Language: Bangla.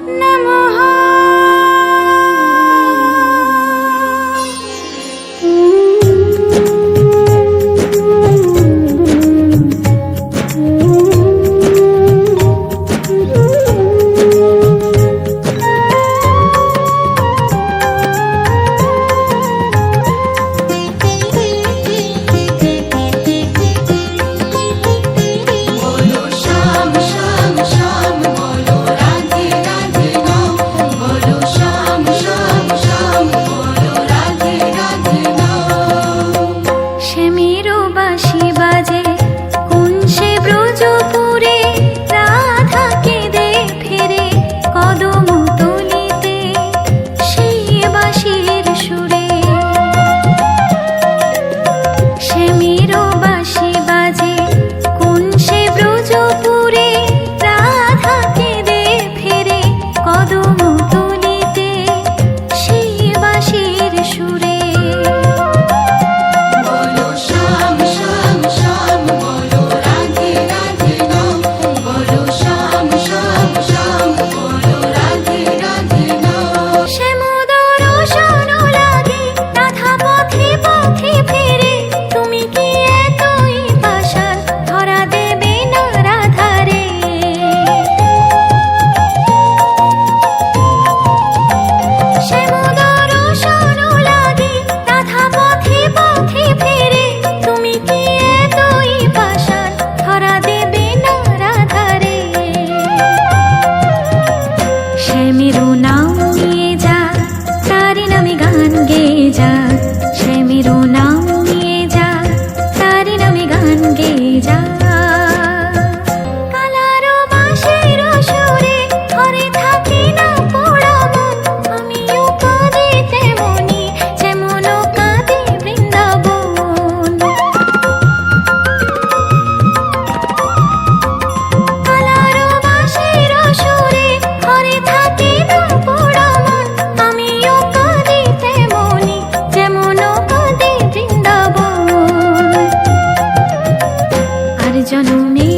নমঃ। মেরু নাম নিয়ে যা, তারি নামে গান গেয়ে যা। সে মেরু নাম নিয়ে যা, তারি নামে গান গেয়ে যা। কালারো বাঁশির সুরে ঘরে থাকে না পোড়া মন। আমিও কাঁদি তেমনি, যেমন কাঁদে বৃন্দাবন। কালারো বাঁশির সুরে ঘরে থাকে না পোড়া মন। আমিও কাঁদি তেমনি, যেমন কাঁদে বৃন্দাবন। আর জনমে